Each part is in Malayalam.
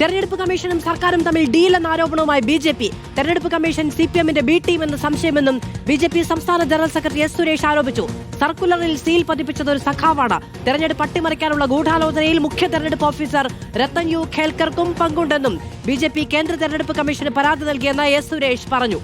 തെരഞ്ഞെടുപ്പ് കമ്മീഷനും സർക്കാരും തമ്മിൽ ഡീലെന്ന ആരോപണവുമായി ബി.ജെ.പി. തെരഞ്ഞെടുപ്പ് കമ്മീഷൻ സിപിഎമ്മിന്റെ ബി ടീം എന്ന സംശയമെന്നും ബി.ജെ.പി. സംസ്ഥാന ജനറൽ സെക്രട്ടറി എസ് സുരേഷ് ആരോപിച്ചു. സർക്കുലറിൽ സീൽ പതിപ്പിച്ചത് ഒരു സഖാവാണ്. തെരഞ്ഞെടുപ്പ് അട്ടിമറിക്കാനുള്ള ഗൂഢാലോചനയിൽ മുഖ്യ തെരഞ്ഞെടുപ്പ് ഓഫീസർ രത്തൻ യു ഖേൽക്കർക്കും പങ്കുണ്ടെന്നും ബി.ജെ.പി. കേന്ദ്ര തെരഞ്ഞെടുപ്പ് കമ്മീഷന് പരാതി നൽകിയെന്ന് എസ് സുരേഷ് പറഞ്ഞു.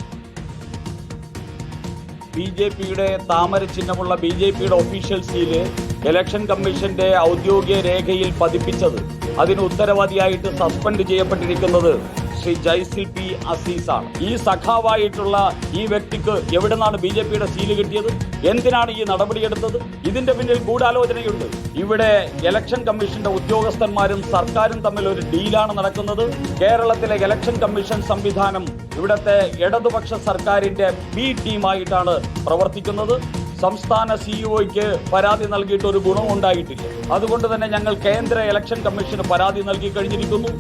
ബി.ജെ.പിയുടെ താമര ചിഹ്നമുള്ള ബി.ജെ.പിയുടെ ഒഫീഷ്യൽ സീല് ഇലക്ഷൻ കമ്മീഷന്റെ ഔദ്യോഗിക രേഖയിൽ പതിപ്പിച്ചത്, അതിന് ഉത്തരവാദിയായിട്ട് സസ്പെൻഡ് ചെയ്യപ്പെട്ടിരിക്കുന്നത് ശ്രീ ജയ്സിൽ പി അസീസാണ്. ഈ സഖാവായിട്ടുള്ള ഈ വ്യക്തിക്ക് എവിടെ നിന്നാണ് ബി.ജെ.പിയുടെ സീല് കിട്ടിയത്? എന്തിനാണ് ഈ നടപടിയെടുത്തത്? ഇതിന്റെ പിന്നിൽ ഗൂഢാലോചനയുണ്ട്. ഇവിടെ ഇലക്ഷൻ കമ്മീഷന്റെ ഉദ്യോഗസ്ഥന്മാരും സർക്കാരും തമ്മിൽ ഒരു ഡീലാണ് നടക്കുന്നത്. കേരളത്തിലെ ഇലക്ഷൻ കമ്മീഷൻ സംവിധാനം ഇവിടത്തെ ഇടതുപക്ഷ സർക്കാരിന്റെ ബി ടീമായിട്ടാണ് പ്രവർത്തിക്കുന്നത്. സംസ്ഥാന സിഇഒയ്ക്ക് പരാതി നൽകിയിട്ട് ഒരു ഗുണവും ഉണ്ടായിട്ടില്ല. അതുകൊണ്ട് തന്നെ ഞങ്ങൾ കേന്ദ്ര ഇലക്ഷൻ കമ്മീഷന് പരാതി നൽകി കഴിഞ്ഞിരിക്കുന്നു.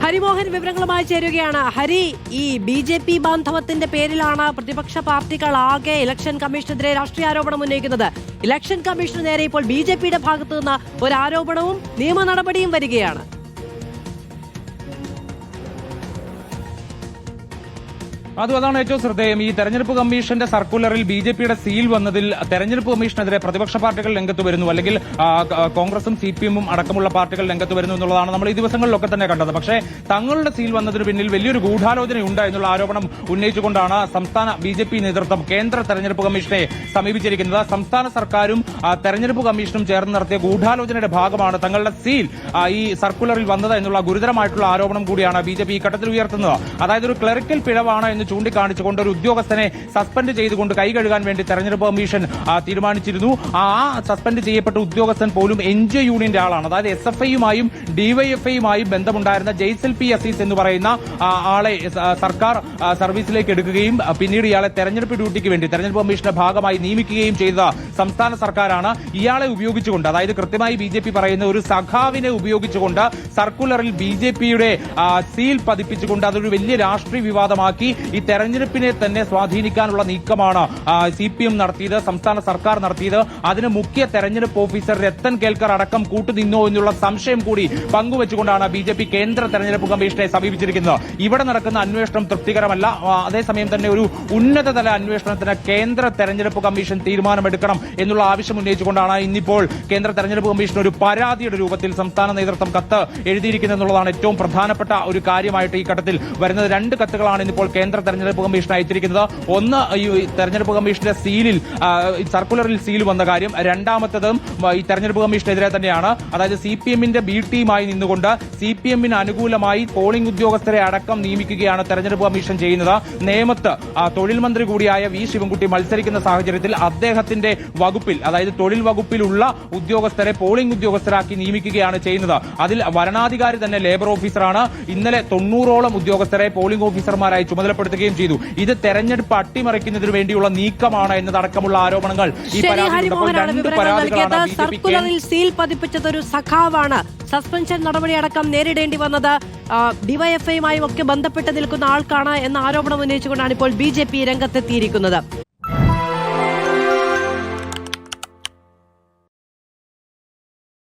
ഹരിമോഹൻ വിവരങ്ങളുമായി ചേരുകയാണ്. ഹരി, ഈ ബി.ജെ.പി. ബാന്ധവത്തിന്റെ പേരിലാണ് പ്രതിപക്ഷ പാർട്ടികൾ ആകെ ഇലക്ഷൻ കമ്മീഷനെതിരെ രാഷ്ട്രീയ ആരോപണം ഉന്നയിക്കുന്നത്. ഇലക്ഷൻ കമ്മീഷന് നേരെ ഇപ്പോൾ ബി.ജെ.പിയുടെ ഭാഗത്തു നിന്ന് ഒരു ആരോപണവും നിയമ നടപടിയും വരികയാണ്. അതാണ് ഏറ്റവും ശ്രദ്ധേയം. ഈ തെരഞ്ഞെടുപ്പ് കമ്മീഷന്റെ സർക്കുലറിൽ ബി.ജെ.പിയുടെ സീൽ വന്നതിൽ തെരഞ്ഞെടുപ്പ് കമ്മീഷനെതിരെ പ്രതിപക്ഷ പാർട്ടികൾ രംഗത്ത് വരുന്നു, അല്ലെങ്കിൽ കോൺഗ്രസും സിപിഎമ്മും അടക്കമുള്ള പാർട്ടികൾ രംഗത്ത് വരുന്നു എന്നുള്ളതാണ് നമ്മൾ ഈ ദിവസങ്ങളിലൊക്കെ തന്നെ കണ്ടത്. പക്ഷേ തങ്ങളുടെ സീൽ വന്നതിന് പിന്നിൽ വലിയൊരു ഗൂഢാലോചനയുണ്ട് എന്നുള്ള ആരോപണം ഉന്നയിച്ചുകൊണ്ടാണ് സംസ്ഥാന ബി.ജെ.പി. നേതൃത്വം കേന്ദ്ര തെരഞ്ഞെടുപ്പ് കമ്മീഷനെ സമീപിച്ചിരിക്കുന്നത്. സംസ്ഥാന സർക്കാരും തെരഞ്ഞെടുപ്പ് കമ്മീഷനും ചേർന്ന് നടത്തിയ ഗൂഢാലോചനയുടെ ഭാഗമാണ് തങ്ങളുടെ സീൽ ഈ സർക്കുലറിൽ വന്നത് എന്നുള്ള ഗുരുതരമായിട്ടുള്ള ആരോപണം കൂടിയാണ് ബി.ജെ.പി. ഈ ഘട്ടത്തിൽ ഉയർത്തുന്നത്. അതായത് ഒരു ക്ലറിക്കൽ പിഴവാണ് എന്ന് ചൂണ്ടിക്കാണിച്ചുകൊണ്ട് ഒരു ഉദ്യോഗസ്ഥനെ സസ്പെൻഡ് ചെയ്തുകൊണ്ട് കൈ കഴുകാൻ വേണ്ടി തെരഞ്ഞെടുപ്പ് കമ്മീഷൻ തീരുമാനിച്ചിരുന്നു. ആ സസ്പെൻഡ് ചെയ്യപ്പെട്ട ഉദ്യോഗസ്ഥൻ പോലും എൻജിഒ യൂണിയന്റെ ആളാണ്. അതായത് SFIയുമായും DYFIയുമായും ബന്ധമുണ്ടായിരുന്ന ജയ്സിൽ പി അസീസ് എന്ന് പറയുന്ന ആളെ സർക്കാർ സർവീസിലേക്ക് എടുക്കുകയും പിന്നീട് ഇയാളെ തെരഞ്ഞെടുപ്പ് ഡ്യൂട്ടിക്ക് വേണ്ടി തെരഞ്ഞെടുപ്പ് കമ്മീഷന്റെ ഭാഗമായി നിയമിക്കുകയും ചെയ്ത സംസ്ഥാന സർക്കാരാണ്. ഇയാളെ ഉപയോഗിച്ചുകൊണ്ട്, അതായത് കൃത്യമായി ബി.ജെ.പി. പറയുന്ന ഒരു സഖാവിനെ ഉപയോഗിച്ചുകൊണ്ട് സർക്കുലറിൽ ബി.ജെ.പിയുടെ സീൽ പതിപ്പിച്ചുകൊണ്ട് അതൊരു വലിയ രാഷ്ട്രീയ വിവാദമാക്കി ഈ തെരഞ്ഞെടുപ്പിനെ തന്നെ സ്വാധീനിക്കാനുള്ള നീക്കമാണ് സിപിഎം നടത്തിയത്, സംസ്ഥാന സർക്കാർ നടത്തിയത്. അതിന് മുഖ്യ തെരഞ്ഞെടുപ്പ് ഓഫീസർ രത്തൻ കേൽക്കർ അടക്കം കൂട്ടുനിന്നോ എന്നുള്ള സംശയം കൂടി പങ്കുവച്ചുകൊണ്ടാണ് ബി.ജെ.പി. കേന്ദ്ര തെരഞ്ഞെടുപ്പ് കമ്മീഷനെ സമീപിച്ചിരിക്കുന്നത്. ഇവിടെ നടക്കുന്ന അന്വേഷണം തൃപ്തികരമല്ല. അതേസമയം തന്നെ ഒരു ഉന്നതതല അന്വേഷണത്തിന് കേന്ദ്ര തെരഞ്ഞെടുപ്പ് കമ്മീഷൻ തീരുമാനമെടുക്കണം എന്നുള്ള ആവശ്യം ഉന്നയിച്ചുകൊണ്ടാണ് ഇന്നിപ്പോൾ കേന്ദ്ര തെരഞ്ഞെടുപ്പ് കമ്മീഷൻ ഒരു പരാതിയുടെ രൂപത്തിൽ സംസ്ഥാന നേതൃത്വം കത്ത് എഴുതിയിരിക്കുന്നത് എന്നുള്ളതാണ് ഏറ്റവും പ്രധാനപ്പെട്ട ഒരു കാര്യമായിട്ട് ഈ ഘട്ടത്തിൽ വരുന്നത്. 2 കത്തുകളാണ് ഇന്നിപ്പോൾ കേന്ദ്ര തെരഞ്ഞെടുപ്പ് കമ്മീഷൻ അയച്ചിരിക്കുന്നത്. ഒന്ന്, ഈ തെരഞ്ഞെടുപ്പ് കമ്മീഷന്റെ സീലിൽ സർക്കുലറിൽ സീൽ വന്ന കാര്യം. രണ്ടാമത്തതും ഈ തെരഞ്ഞെടുപ്പ് കമ്മീഷനെതിരെ തന്നെയാണ്. അതായത് സിപിഎമ്മിന്റെ ബി ടീമായി നിന്നുകൊണ്ട് സിപിഎമ്മിന് അനുകൂലമായി പോളിംഗ് ഉദ്യോഗസ്ഥരെ അടക്കം നിയമിക്കുകയാണ് തെരഞ്ഞെടുപ്പ് കമ്മീഷൻ ചെയ്യുന്നത്. നേമത്ത് തൊഴിൽ മന്ത്രി കൂടിയായ വി ശിവൻകുട്ടി മത്സരിക്കുന്ന സാഹചര്യത്തിൽ അദ്ദേഹത്തിന്റെ വകുപ്പിൽ, അതായത് തൊഴിൽ വകുപ്പിലുള്ള ഉദ്യോഗസ്ഥരെ പോളിംഗ് ഉദ്യോഗസ്ഥരാക്കി നിയമിക്കുകയാണ് ചെയ്യുന്നത്. അതിൽ വരണാധികാരി തന്നെ ലേബർ ഓഫീസറാണ്. ഇന്നലെ 90ഓളം ഉദ്യോഗസ്ഥരെ പോളിംഗ് ഓഫീസർമാരായി ചുമതലപ്പെടുത്തുകയും ചെയ്തു. ഇത് തെരഞ്ഞെടുപ്പ് അട്ടിമറിക്കുന്നതിന് വേണ്ടിയുള്ള നീക്കമാണ് എന്നതടക്കമുള്ള ആരോപണങ്ങൾ ഈ സർക്കുലറിൽ സീൽ പതിപ്പിച്ചത് ഒരു സഖാവാണ്. സസ്പെൻഷൻ നടപടിയടക്കം നേരിടേണ്ടി വന്നത് ഡിവൈഎഫ്ഐയുമായും ഒക്കെ ബന്ധപ്പെട്ട് നിൽക്കുന്ന ആൾക്കാണ് എന്ന ആരോപണം ഉന്നയിച്ചുകൊണ്ടാണ് ഇപ്പോൾ ബി.ജെ.പി. രംഗത്തെത്തിയിരിക്കുന്നത്.